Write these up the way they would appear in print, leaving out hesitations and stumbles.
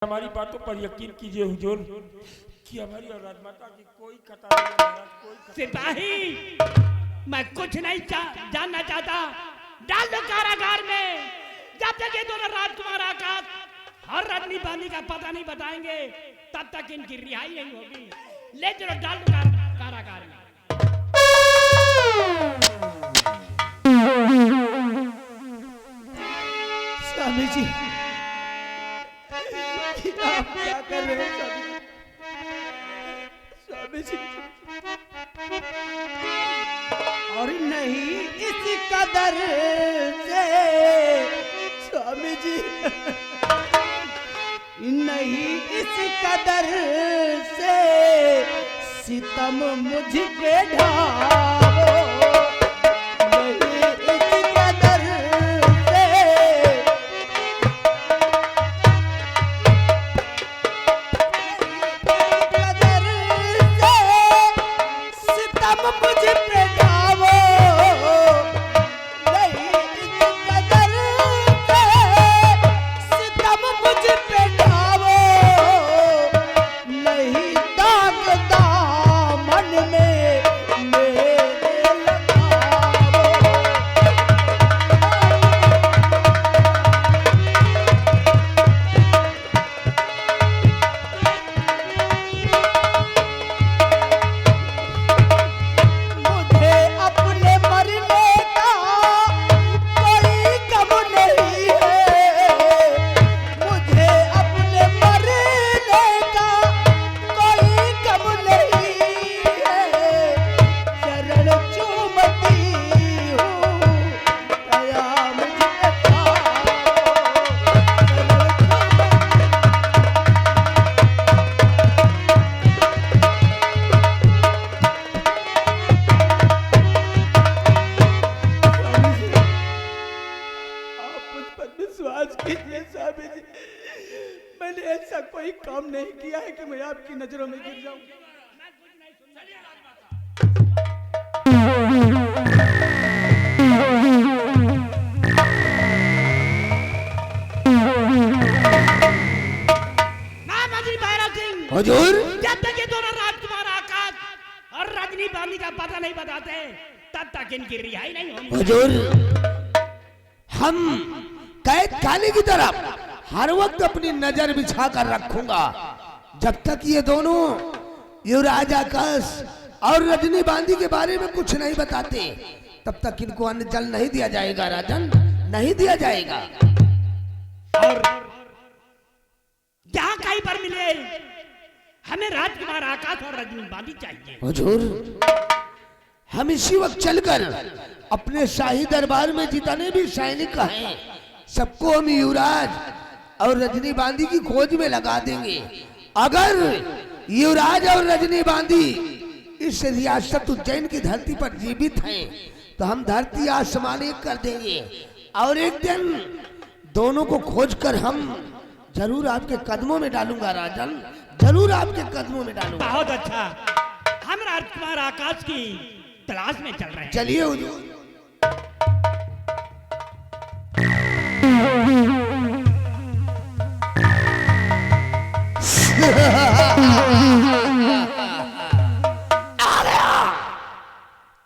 हमारी बातों पर यकीन कीजिए हुजूर कि हमारी और राजमाता की कोई खतरा नहीं है महाराज, कोई खतरा सिपाही, मैं कुछ नहीं जानना चाहता। डाल दो कारागार में। जब तक ये दोनों राजकुमार आकाश और रजनी बानी का पता नहीं बताएंगे तब तक इनकी रिहाई नहीं होगी। ले चलो, डाल दो कारागार में। स्वामी जी, आप क्या कर रहे हैं स्वामी जी? और नहीं इस कदर से स्वामी जी, नहीं इस कदर से सितम मुझ पे ढाओ। मैंने ऐसा कोई काम नहीं किया है कि मैं आपकी नजरों में गिर जाऊं। हुजूर, जब तक ये दोनों राजकुमार आकाश और रजनी बानी का पता नहीं बताते तब तक इनकी रिहाई नहीं होगी। हुजूर, हम कैद खाने की तरफ हर वक्त अपनी नजर बिछा कर रखूंगा। जब तक ये दोनों युवराज आकाश और रजनी बांदी के बारे में कुछ नहीं बताते तब तक इनको अन्न जल नहीं दिया जाएगा राजन, नहीं दिया जाएगा। और जहां कहीं पर मिले हमें राजकुमार आकाश और रजनी बांदी चाहिए। हुजूर, हम इसी वक्त चलकर अपने शाही दरबार में जितने भी सैनिक हैं सबको हम युवराज और रजनी बांदी की खोज में लगा देंगे। अगर युवराज और रजनी बांदी इस रियासत उज्जैन की धरती पर जीवित हैं तो हम धरती आसमान एक कर देंगे और एक दिन दोनों को खोजकर हम जरूर आपके कदमों में डालूंगा राजन, जरूर आपके कदमों में डालूंगा। बहुत अच्छा, हम राजकुमार आकाश की तलाश में चल रहे हैं। चलिए हुजूर।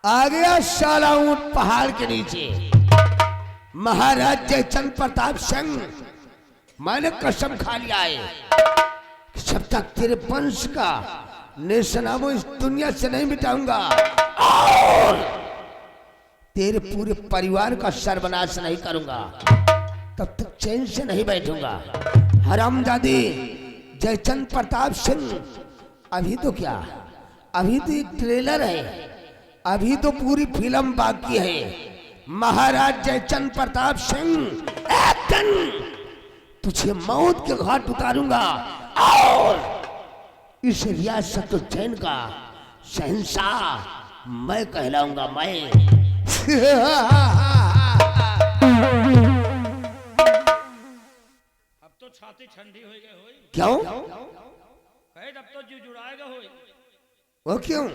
आ गया साला ऊंट पहाड़ के नीचे। महाराज जयचंद प्रताप सिंह, मैंने कसम खा लिया है जब तक तेरे वंश का नेशनामो इस दुनिया से नहीं मिटाऊंगा और तेरे पूरे परिवार का सर्वनाश नहीं करूंगा तब तक चैन से नहीं बैठूंगा। हरामजादी जयचंद प्रताप सिंह, अभी तो क्या, अभी तो एक ट्रेलर है, अभी तो पूरी फिल्म बाकी है। महाराज जयचंद प्रताप सिंह, एक दिन तुझे मौत के घाट उतारूंगा और इस रियासत उज्जैन का शहंशाह मैं कहलाऊंगा, मैं। अब तो छाती ठंडी हो गई होई। क्यों? कैद अब तो जुड़ाएगा होई। वो क्यों?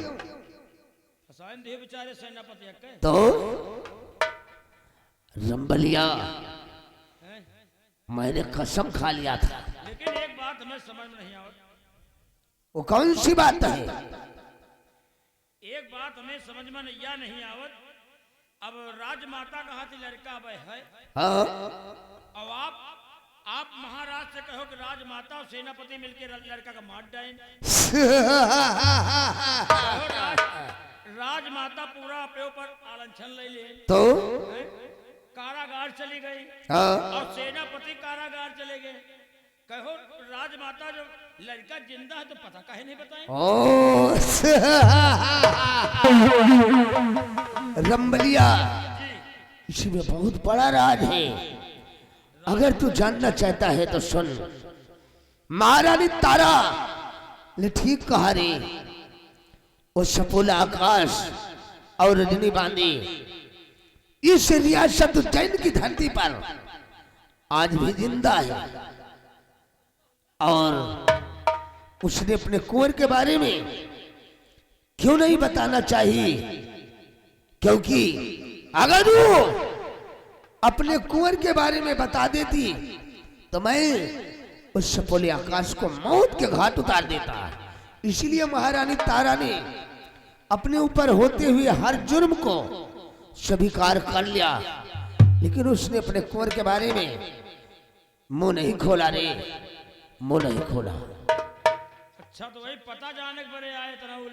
फसाइन दे बेचारे सेनापति के। तो रंबलिया, मैंने कसम खा लिया था लेकिन एक बात हमें समझ में नहीं आवत। वो कौन सी बात है? एक बात हमें समझ में या नहीं आवत। अब राजमाता कहा थी लड़का अब है। हाँ अब आप महाराज से कहो कि राजमाता और सेनापति मिलकर लड़का का मार डालें। राजमाता पूरा अपने ऊपर आलंछन ले ले तो कारागार चली गई हाँ और सेनापति कारागार चले गए। कहो राजमाता जो लड़का जिंदा है तो पता काहे नहीं बताएं? ओ रंबलिया, इसमें बहुत बड़ा राज है। अगर तू जानना चाहता है तो सुन। महारानी तारा ने ठीक कहा रे। वो सपोला आकाश और रजनी बांधी इस रियासत उज्जैन की धरती पर आज भी जिंदा है। और उसने अपने कुंवर के बारे में क्यों नहीं बताना चाहिए? क्योंकि अगर वो अपने कुंवर के बारे में बता देती तो मैं उस सपोले आकाश को मौत के घाट उतार देता। इसलिए महारानी तारा ने अपने ऊपर होते हुए हर जुर्म को स्वीकार कर लिया, लेकिन उसने अपने कुंवर के बारे में मुंह नहीं खोला रे, मुंह नहीं खोला। अच्छा तो वही पता जानने के बड़े आए तनाउल।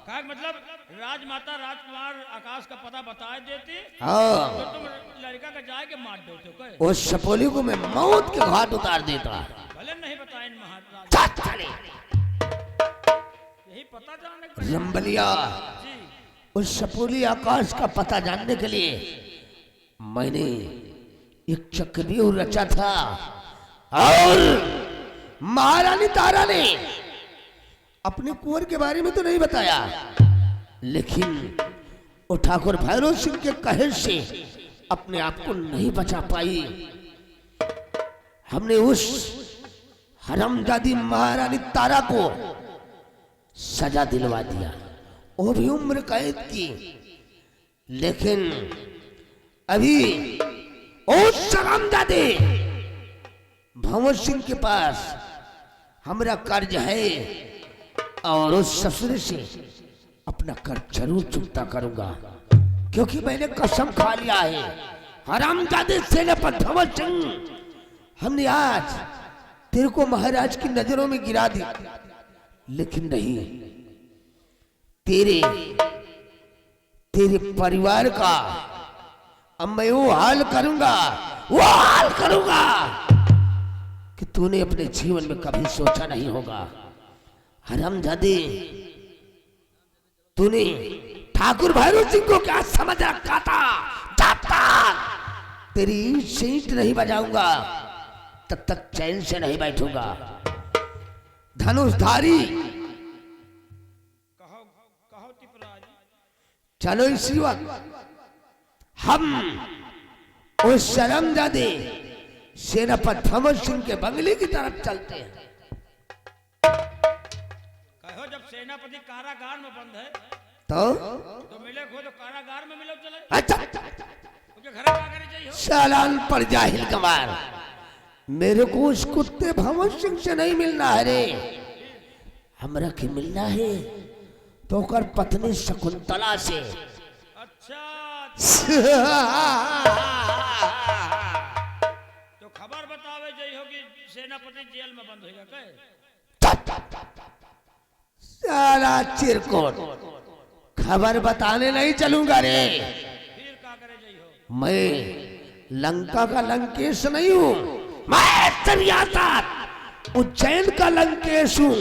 का मतलब राजमाता राजकुमार आकाश का पता बता देती तो तुम लड़का का जाए के मार देते हो। उस सपोली को मैं मौत के घाट उतार देता। भले नहीं बताए महाराज, यही पता जानने के रंबलिया, उस सपोली आकाश का पता जानने के लिए मैंने एक चक्रव्यूह रचा था और महारानी तारा ने अपने कुंवर के बारे में तो नहीं बताया, लेकिन वो ठाकुर भैरव सिंह के कहर से अपने आप को नहीं बचा पाई। हमने उस हरामजादी महारानी तारा को सजा दिलवा दिया, वो भी उम्र कैद की। लेकिन अभी उस हरामजादे भंवर सिंह के पास हमारा कर्ज है और उस ससुर से अपना कर्ज जरूर चुकता करूंगा, क्योंकि मैंने कसम खा लिया है। हरामजादे सेनापति भंवर सिंह, हमने आज तेरे को महाराज की नजरों में गिरा दी, लेकिन नहीं, तेरे परिवार का अब मैं वो हाल करूंगा कि तूने अपने जीवन में कभी सोचा नहीं होगा। हरामजादे, तूने ठाकुर भैरव सिंह को क्या समझ रखा था? जब तक तेरी सीट नहीं बजाऊंगा तब तक चैन से नहीं बैठूंगा। धनुषधारी, कहो तिपराज। चलो इसी वक्त हम उस शर्मजादे सेनापति भंवर सिंह के बंगले की तरफ चलते हैं। कहो जब सेनापति कारागार में बंद है तो मिले खो तो कारागार में मिलो चले। अच्छा, क्योंकि घर क्या करे चाहिए चालान पड़ जाहिल कमार, मेरे को उस कुत्ते भंवर सिंह से नहीं मिलना है रे, हमरा के मिलना है तो कर पत्नी शकुंतला से। अच्छा तो खबर बतावे जाइ हो कि सेनापति जेल में बंद होगा कहे? साला चिरकोट, खबर बताने नहीं चलूंगा रे। फिर क्या करे जाइ हो? मैं लंका का लंकेश नहीं हूँ, मैं रियासत उज्जैन का लंकेश हूँ।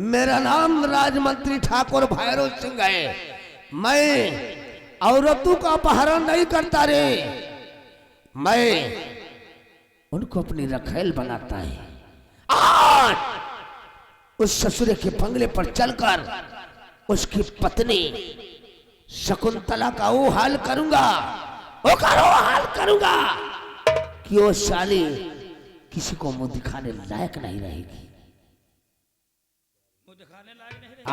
मेरा नाम राजमंत्री ठाकुर भैरव सिंह है। मैं औरतों का अपहरण नहीं करता रे, मैं उनको अपनी रखेल बनाता है। आज उस ससुर के बंगले पर चलकर उसकी पत्नी शकुंतला का वो हाल करूंगा कि वो साली किसी को मुंह दिखाने लायक नहीं रहेगी। मुंह दिखाने लायक नहीं रहे?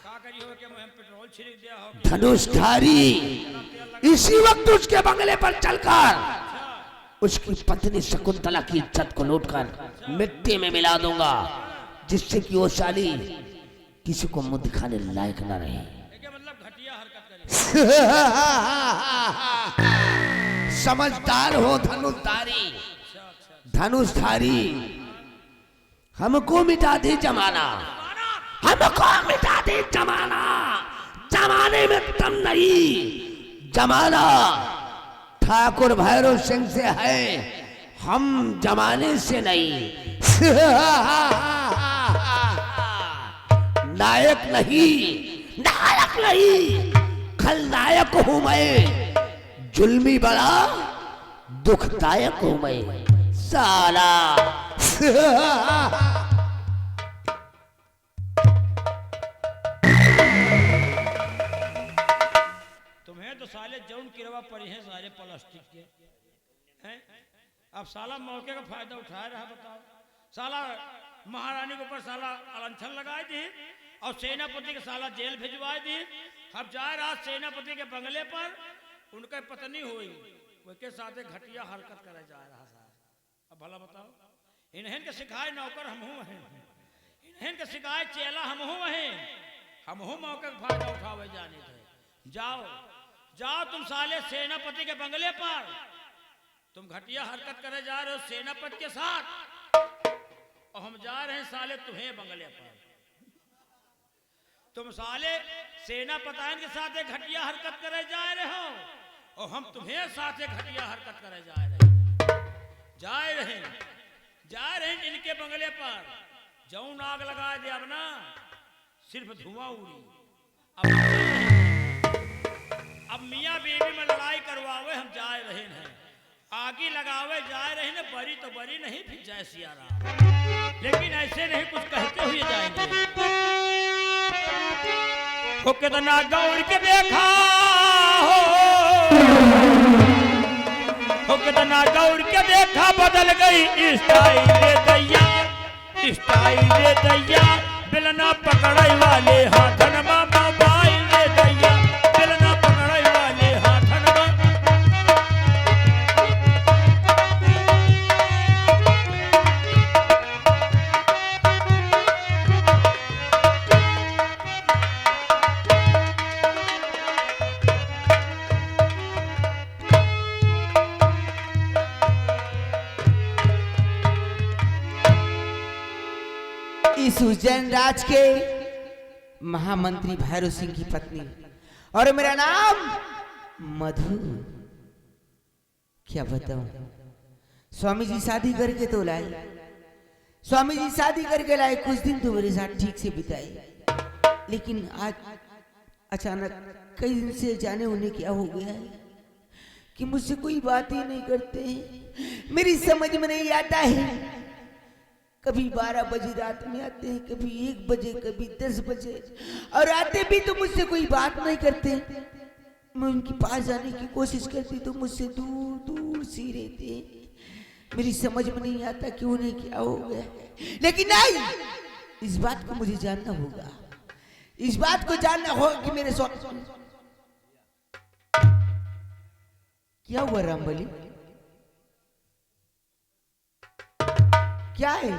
क्या करी हो कि हम पेट्रोल छिड़क दिया हो धनुषधारी इसी वक्त उसके बंगले पर चलकर उसकी पत्नी शकुंतला की इज्जत को लूटकर मिट्टी में मिला दूंगा, जिससे कि वो शाली किसी को मुंह दिखाने लायक न रहे। क्या मतलब घटिया हरकत करे? समझदार हो धनुषधारी, धनुषधारी। हमको मिटा दे जमाना, हमको मिटा दे जमाना। जमाने में दम नहीं, जमाना ठाकुर भैरव सिंह से है, हम जमाने से नहीं। नायक नहीं, नायक नहीं, खलनायक हूं मैं। जुल्मी बड़ा दुखदायक हूं मैं साला। तुम्हें तो साले जौन किरवा पड़ी हैं सारे प्लास्टिक के हैं। अब साला मौके का फायदा उठा रहा। बताओ, साला महारानी के ऊपर साला अलंछन लगाए दी और सेनापति के साला जेल भिजवाए दी। अब जाए रहा सेनापति के बंगले पर, उनके पत्नी हुई उनके साथ घटिया हरकत करे जा रहा था। अब भला बताओ, इन्हें के सिखाए नौकर हम हूँ हैं, इन्हें के सिखाए चेला हम हूँ हैं, हम हूँ मौके का फायदा उठावे जाने थे। जाओ जाओ तुम साले सेनापति के बंगले पर, तुम घटिया हरकत करे जा रहे हो सेनापति के साथ, और हम जा रहे हैं साले तुम्हें बंगले पर। तुम साले सेनापति के साथ एक घटिया हरकत करे जा रहे हो, और हम तुम्हें साथ एक घटिया हरकत करे जा रहे हैं। जा रहे हैं इनके बंगले पर। जौन आग लगा दे अब ना सिर्फ धुआं उड़ी। अब मियाँ बीवी में लड़ाई करवावे हम जा रहे हैं, आगे लगावे जा रहे हैं। बरी तो बरी नहीं, फिर जय सिया राम, लेकिन ऐसे नहीं कुछ कहते हुए जाएंगे। हो कितना गौर के देखा हो कितना गौर के देखा, बदल गई स्टाइल दैया, स्टाइल दैया। बिलना पकड़ाई वाले हाथन में मोबाइल दैया, बिलना पकड़ाई वाले हाथन में। इस उज्जैन राज के महामंत्री भैरव सिंह की पत्नी, और मेरा नाम मधु। क्या बताऊं, स्वामी जी शादी करके तो लाए, स्वामी जी शादी करके लाए, कुछ दिन तो मेरे साथ ठीक से बिताए, लेकिन आज अचानक कई दिन से जाने उन्हें क्या हो गया है कि मुझसे कोई बात ही नहीं करते हैं। मेरी समझ में नहीं आता है, कभी 12 बजे रात में आते हैं, कभी 1 बजे, कभी 10 बजे, और आते भी तो मुझसे कोई बात नहीं करते। मैं उनके पास जाने की कोशिश करती तो मुझसे दूर दूर सी रहते हैं। मेरी समझ में नहीं आता कि उन्हें क्या हो गया, लेकिन नहीं, इस बात को मुझे जानना होगा, इस बात को जानना होगा कि मेरे क्या हुआ रामबली, क्या है?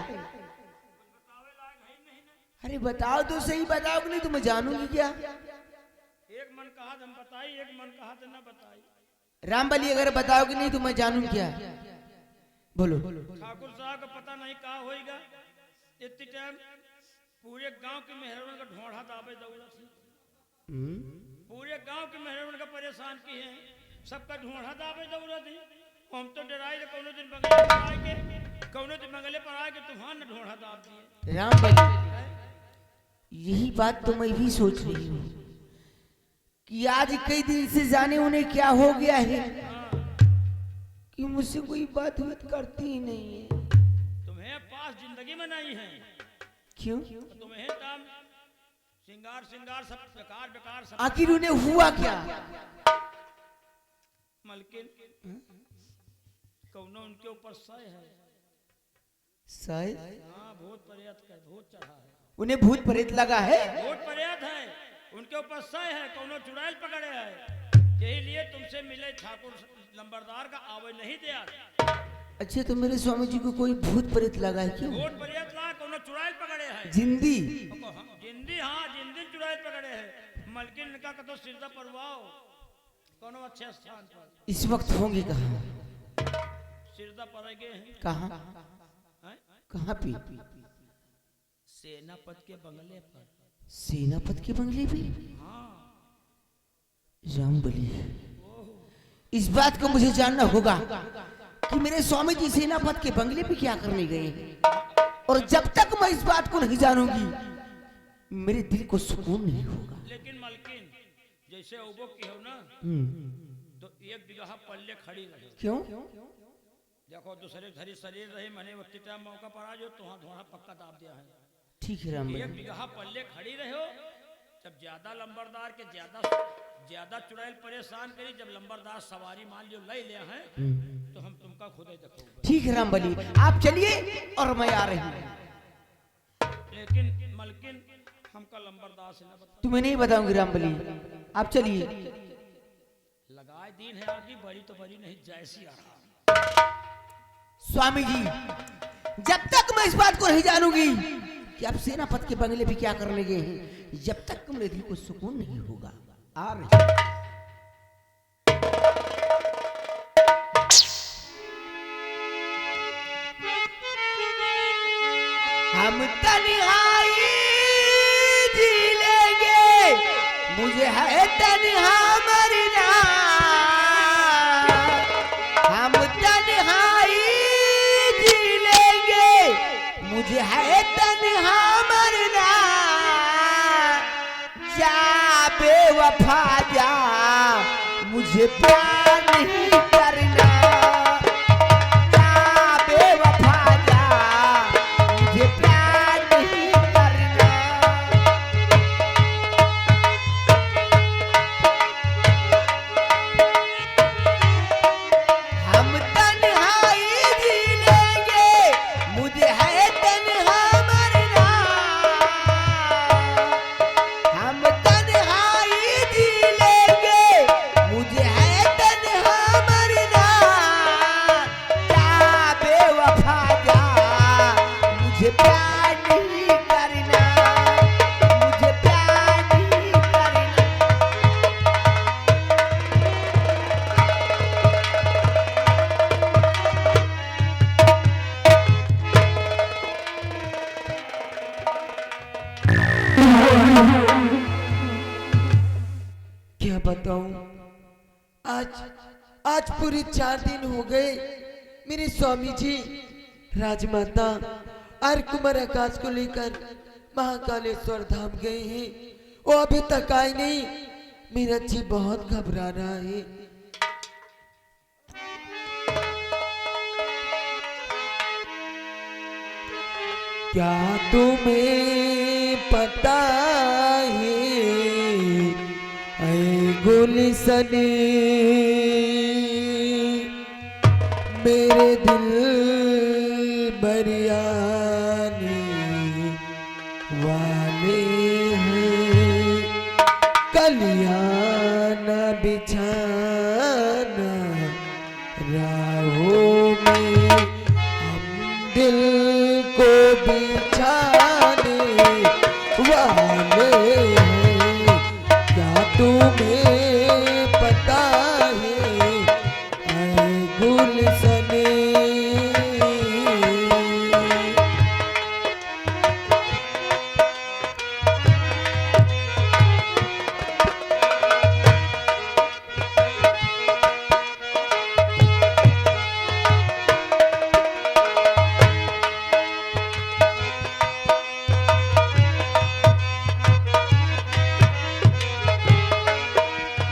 अरे बताओ तो सही, बताओ कि नहीं तो मैं जानूंगी क्या? एक मन कहा हम बताई, एक मन कहा तो ना बताई। रामबली अगर बताओगे नहीं तो मैं जानूं क्या? बोलो। ठाकुर साहब का पता नहीं कहा होगा। इतनी टाइम पूरे गांव के मेहरबान का ढोढ़ा दावे दौड़ा थी, पूरे गांव के मेहरबान का परेशान की है, सबका ढोढ़ा दावे दौड़ा थी। हम तो डराए कोनो दिन बंगले पर आएंगे, कोनो दिन बंगले पर आएंगे तूफान ने ढोढ़ा दाब दिए। रामबली यही बात तो मैं भी सोच रही हूँ कि आज कई दिन से जाने उन्हें क्या हो गया है कि मुझसे कोई बात करती ही नहीं है। तुम्हें पास जिंदगी में नहीं है, क्यों? तुम्हें तम सिंगार सिंगार सब बेकार बेकार सब। आखिर उन्हें हुआ क्या? मलकिन कौनो उनके ऊपर सय है, सही? हाँ भूत प्रेत का भूत चढ़ा है, उन्हें भूत प्रेत लगा है? भूत प्रेत है। उनके ऊपर सह है, कोनो चुड़ैल पकड़े है। यही लिए तुमसे मिले ठाकुर लंबरदार का आवे नहीं दिया। अच्छा तो मेरे स्वामी जी को कोई भूत प्रेत लगा है क्यों? भूत प्रेत ला कोनो चुड़ैल पकड़े है। जिंदी जिंदी, हाँ जिंदी चुड़ैल पकड़े है। मलकिन इनका कतो सिरदा परवाओ कोनो अच्छे स्थान पर। इस वक्त होंगे कहाँ? सिरदा पड़ेगे कहाँ? कहाँ पे? सेनापत के बंगले पर। सेनापत के बंगले पे? हाँ। रामबली, इस बात को मुझे जानना होगा कि मेरे स्वामी जी सेनापत के बंगले पे क्या करने गए हैं, और जब तक मैं इस बात को नहीं जानूंगी मेरे दिल को सुकून नहीं होगा। लेकिन मलकिन जैसे उबो की हो ना, तो एक जगह पल्ले खड़ी रहे। क्यों? देखो दूसरे धरी शरीर रहे, मने वक्त टाइम मौका पड़ा जो तुहा धोना पक्का दाब दिया है। ठीक है रामबली। एक जगह पल्ले खड़ी रहे हो, जब ज्यादा लंबरदार के ज्यादा चुड़ैल परेशान करी, जब लंबरदार सवारी मान लियो ले ले हैं, तो हम तुमका खुद ही देखो। ठीक है रामबली, आप चलिए और मैं आ रही हूँ। लेकिन मलकिन हमका लंबरदार से न बता। तुम्हें नहीं बताऊंगी रामबली, आप चलिए। लगाए दिन है आगे, बड़ी तो बड़ी नहीं जैसी आ रहा। स्वामी जी, जब तक मैं इस बात को नहीं जानूंगी कि आप सेनापत के बंगले पे क्या करने गए हैं, जब तक मेरे दिल को सुकून नहीं होगा। आ रहे हम तन्हाई जी लेंगे, मुझे है तन्हा मरना। हम तन्हाई जी लेंगे, मुझे है तन्हा मरना। जा बेवफा जा, मुझे प्यार नहीं करना। जा बेवफा जा, मुझे प्यार नहीं करना। हम तन्हाई जी लेंगे, मुझे है तन्हा मरना। हम तन्हाई जी लेंगे, मुझे है तन्हा मरना। जा बेवफा जा, मुझे प्यार नहीं करना। मुझे प्यार नहीं करना। क्या बताऊं, आज पूरे 4 दिन हो गए मेरे स्वामी जी राजमाता और कुमार आकाश को लेकर महाकालेश्वर धाम गए हैं। वो अभी तक आए नहीं। मेरा जी बहुत घबरा रहा है। क्या तुम्हें पता है ऐ गुलशने, मेरे दिल बरियाने वाले हैं। कलियां न बिछाना राहों में, हम दिल को बिछाने वाले हैं। क्या तुम्हें पता है ऐ गुलशने।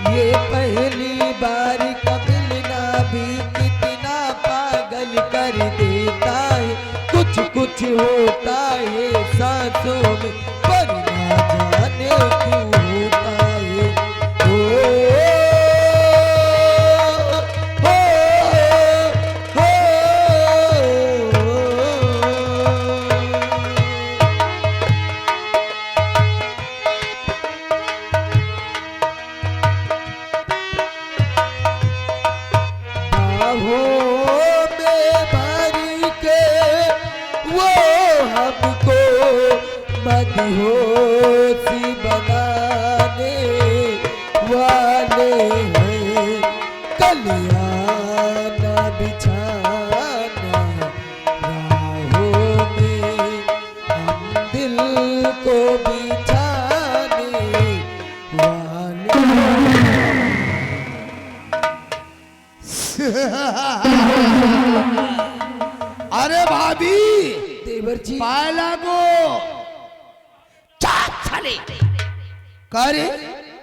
ये पहली बार कबिल ना भी कितना पागल कर देता है। कुछ कुछ होता है सांसों में, पर ना जाने क्यों होता है। हो, हो, हो। हमको मदहोशी बनाने वाले हैं, कलियाना बिछाना राहों में, हम दिल को बिछाने वाले। अरे भाभी देवर जी पाए लागो साले करे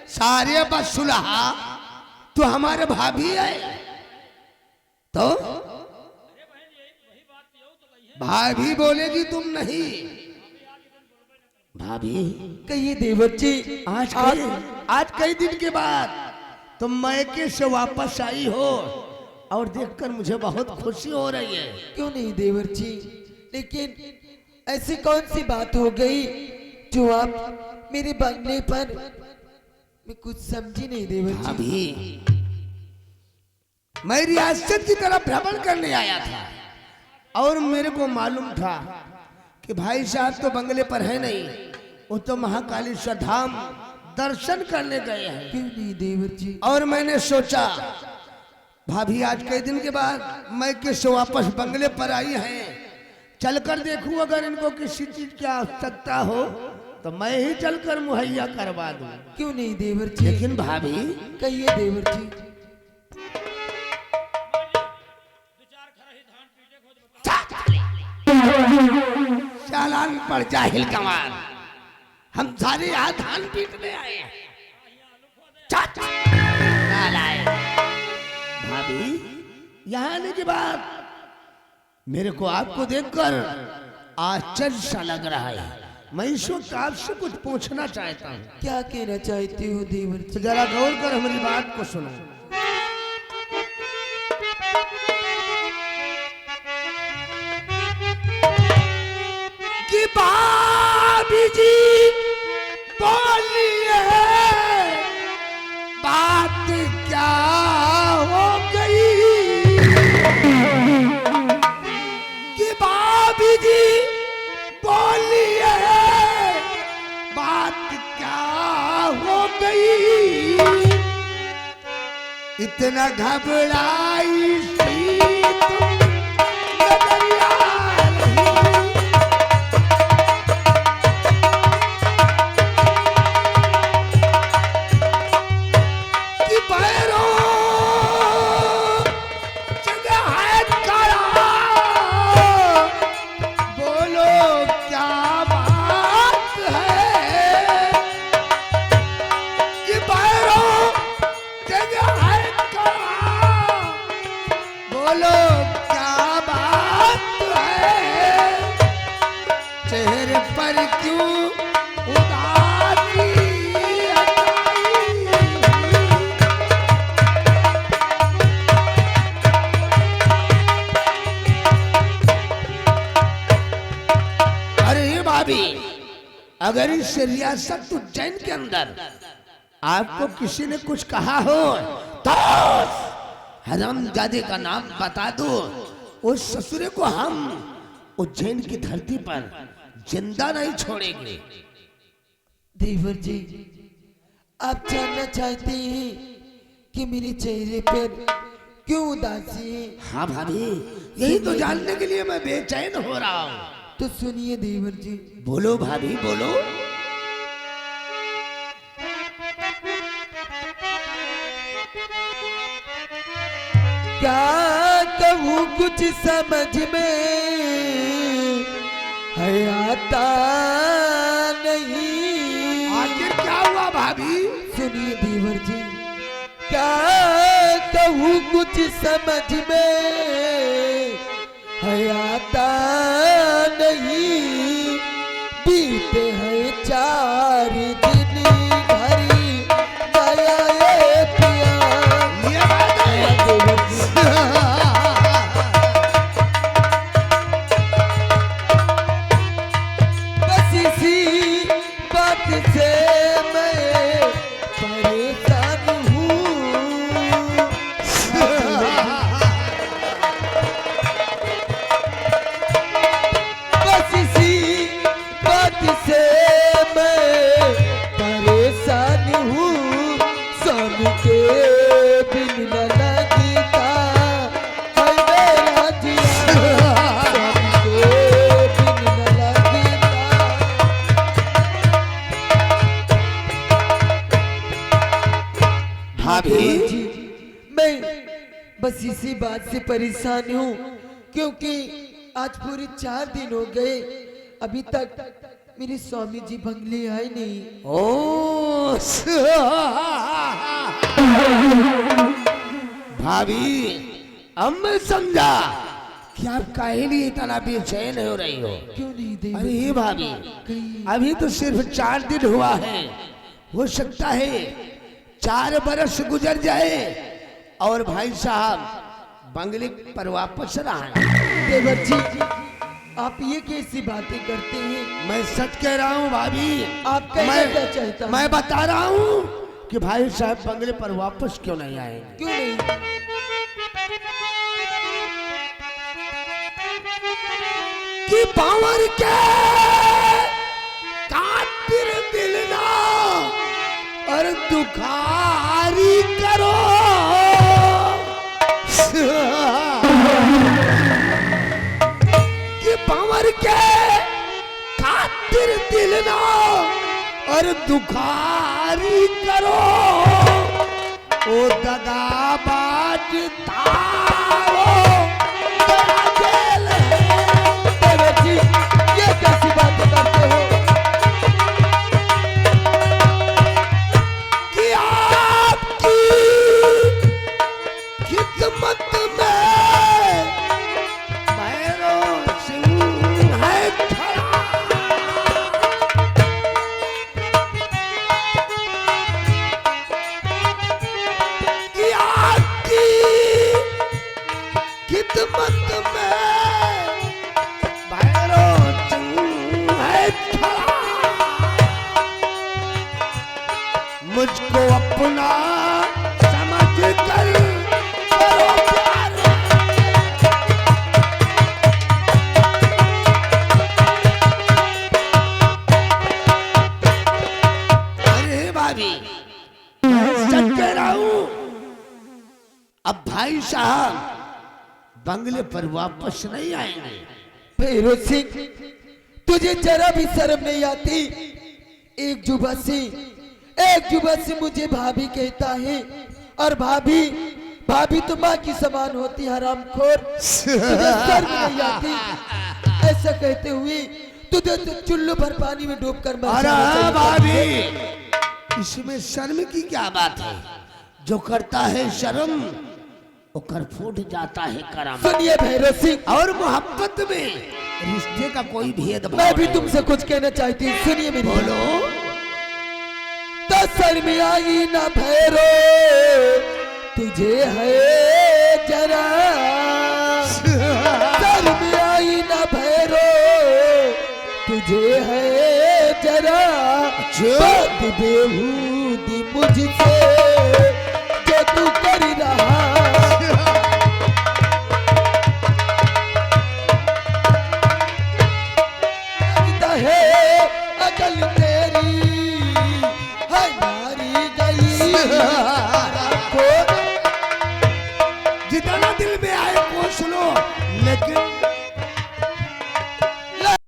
सारे बसुलहा तो हमारे भाभी है तो भाभी बोलेगी तुम नहीं। भाभी कहिए देवर जी। आज कई दिन के बाद तुम मैके से वापस आई हो और देखकर मुझे बहुत खुशी हो रही है। क्यों नहीं देवर जी, लेकिन ऐसी कौन सी बात हो गई जो आप मेरे बंगले पर, मैं कुछ समझी नहीं देवर जी। अभी मैं रियासत की तरफ भ्रमण करने आया था और मेरे को मालूम था कि भाई साहब तो बंगले पर है नहीं, वो तो महाकालेश्वर धाम दर्शन करने गए हैं। क्यों नहीं देवर जी। और मैंने सोचा भाभी आज कई दिन के बाद मैं किससे वापस बंगले पर आई हैं, चलकर देखूं अगर इनको किसी चीज की आवश्यकता हो तो मैं ही चलकर मुहैया करवा दूं। क्यों नहीं देवर जी। लेकिन भाभी कहिए देवर जी। चालान पर जाहिल कमाल, हम सारे यहाँ धान पीटने आए हैं। भाभी यहाँ आने के बाद मेरे को आपको देखकर आश्चर्य सा लग रहा है। मैं इस वक्त आपसे कुछ पूछना चाहता हूँ। क्या कहना चाहते हो देवर तो जी। जरा गौर कर हमारी बात को सुनो। कि भाभी जी बोलिए बात क्या हो गई, कि भाभी जी बोलिए बात क्या हो गई, इतना घबराई सी तुम नजरिया रही। कि पैरों जगह है काला, बोलो क्या बात है, कि पैरों जगह है काला, बोलो क्या बात है, चेहरे पर क्यों उदासी आई। अरे भाभी अगर इस रियासत उज्जैन के अंदर आपको किसी ने कुछ कहा हो तो हरामजादे का नाम बता दो, उस ससुरे को हम उज्जैन की धरती पर जिंदा नहीं छोड़ेंगे। देवर जी आप जानना चाहते हैं कि मेरे चेहरे पर क्यों उदासी है? हाँ भाभी यही तो जानने के लिए मैं बेचैन हो रहा हूँ। तो सुनिए देवर जी। बोलो भाभी बोलो। क्या कहूँ कुछ समझ में है आता नहीं। आखिर क्या हुआ भाभी? सुनिए देवर जी, क्या कहूँ कुछ समझ में है आता नहीं। बीते हैं 4 दिन घड़ी गया ये पिया। ये बात है देवर जी। बस इसी बात से मैं परेशान हूँ। परेशान हूँ क्योंकि आज पूरे 4 दिन हो गए अभी तक मेरे स्वामी जी बंगले आए नहीं। ओ भाभी, अब मैं समझा कि आप काहे लिए इतना बेचैन हो रही हो। क्यों नहीं दे? अरे भाभी, अभी तो सिर्फ 4 दिन हुआ है, हो सकता है 4 बरस गुजर जाए और भाई साहब बंगले पर वापस आए। देवर जी, आप ये कैसी बातें करते हैं? मैं सच कह रहा हूँ भाभी। आप कहना क्या चाहता हैं? मैं बता रहा हूँ कि भाई साहब बंगले पर वापस क्यों नहीं आएंगे। क्यों नहीं? कि पावर के कातिल दिल ना और दुखारी करो। कि पावर के कातिल दिल ना और दुखारी करो। ओ दगाबाज तारो तेरा जेल है। जी, ये कैसी बातें करते हो? कि आपकी खिदमत में भैरव सिंह है खड़ा। कि आपकी खिदमत में मुझको अपना समझ कर करो प्यार। अरे भाभी, मैं सच कह रहा हूं, अब भाई साहब बंगले पर वापस नहीं आएंगे। भैरव सिंह, तुझे जरा भी शर्म नहीं आती? एक जुबा से मुझे भाभी कहता है, और भाभी तो माँ की समान होती, हरामखोर। तुझे शर्म नहीं आती? ऐसा कहते हुए तुझे तो चुल्लू भर पानी में डूबकर मर जाना चाहिए। भाभी, इसमें शर्म की क्या बात है? जो करता है शर्म वो कर फूट जाता है करम। सुनिए भैरव सिंह, और मोहब्बत में रिश्ते का कोई भेदभाव मैं भी नहीं। तुमसे कुछ कहना चाहती हूँ, सुनिए मेरी बात। बोलो। तो शर्म आई ना भैरो तुझे है जरा, शर्म आई ना भैरो तुझे है जरा। बात बेहूदी मुझसे जो तू कर रहा। है अकल तेरी है मारी गई। जितना दिल में आए वो सुनो, लेकिन